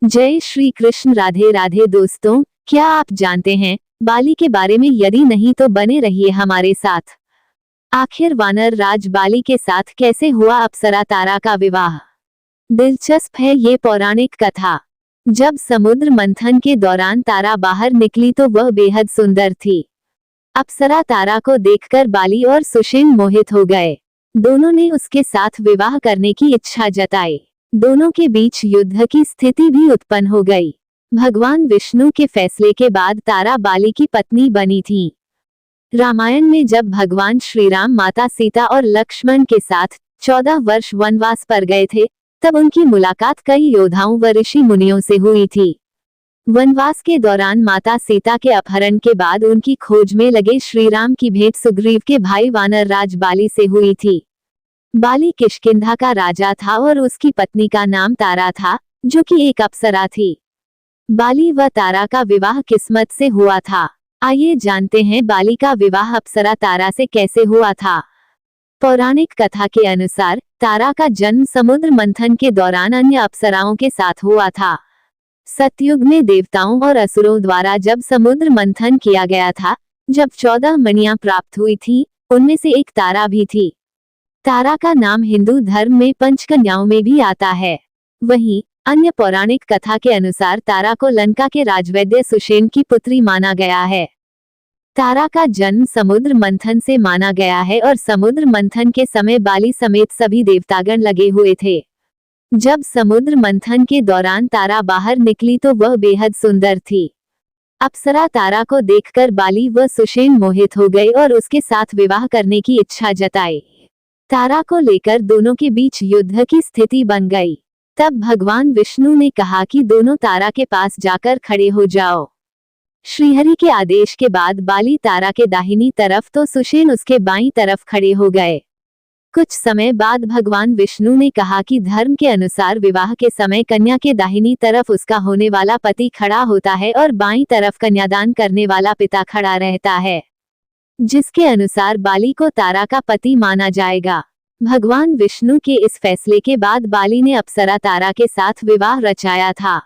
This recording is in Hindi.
जय श्री कृष्ण। राधे राधे दोस्तों, क्या आप जानते हैं बाली के बारे में? यदि नहीं तो बने रहिए हमारे साथ। आखिर वानर राज बाली के साथ कैसे हुआ अप्सरा तारा का विवाह? दिलचस्प है ये पौराणिक कथा। जब समुद्र मंथन के दौरान तारा बाहर निकली तो वह बेहद सुंदर थी। अप्सरा तारा को देखकर बाली और सुषेण मोहित हो गए। दोनों ने उसके साथ विवाह करने की इच्छा जताई। दोनों के बीच युद्ध की स्थिति भी उत्पन्न हो गई। भगवान विष्णु के फैसले के बाद तारा बाली की पत्नी बनी थी। रामायण में जब भगवान श्री राम माता सीता और लक्ष्मण के साथ 14 वर्ष वनवास पर गए थे, तब उनकी मुलाकात कई योद्धाओं व ऋषि मुनियों से हुई थी। वनवास के दौरान माता सीता के अपहरण के बाद उनकी खोज में लगे श्री राम की भेंट सुग्रीव के भाई वानर राज बाली से हुई थी। बाली किष्किंधा का राजा था और उसकी पत्नी का नाम तारा था, जो कि एक अप्सरा थी। बाली व तारा का विवाह किस्मत से हुआ था। आइए जानते हैं बाली का विवाह अप्सरा तारा से कैसे हुआ था। पौराणिक कथा के अनुसार तारा का जन्म समुद्र मंथन के दौरान अन्य अप्सराओं के साथ हुआ था। सतयुग में देवताओं और असुरों द्वारा जब समुद्र मंथन किया गया था, जब 14 मणियां प्राप्त हुई थी, उनमें से एक तारा भी थी। तारा का नाम हिंदू धर्म में पंचकन्याओं में भी आता है। वहीं अन्य पौराणिक कथा के अनुसार तारा को लंका के राजवैद्य सुषेण की पुत्री माना गया है। तारा का जन्म समुद्र मंथन से माना गया है और समुद्र मंथन के समय बाली समेत सभी देवतागण लगे हुए थे। जब समुद्र मंथन के दौरान तारा बाहर निकली तो वह बेहद सुंदर थी। अप्सरा तारा को देखकर बाली व सुषेण मोहित हो गए और उसके साथ विवाह करने की इच्छा जताई। तारा को लेकर दोनों के बीच युद्ध की स्थिति बन गई। तब भगवान विष्णु ने कहा कि दोनों तारा के पास जाकर खड़े हो जाओ। श्रीहरि के आदेश के बाद बाली तारा के दाहिनी तरफ तो सुषेण उसके बाईं तरफ खड़े हो गए। कुछ समय बाद भगवान विष्णु ने कहा कि धर्म के अनुसार विवाह के समय कन्या के दाहिनी तरफ उसका होने वाला पति खड़ा होता है और बाईं तरफ कन्यादान करने वाला पिता खड़ा रहता है, जिसके अनुसार बाली को तारा का पति माना जाएगा। भगवान विष्णु के इस फैसले के बाद बाली ने अप्सरा तारा के साथ विवाह रचाया था।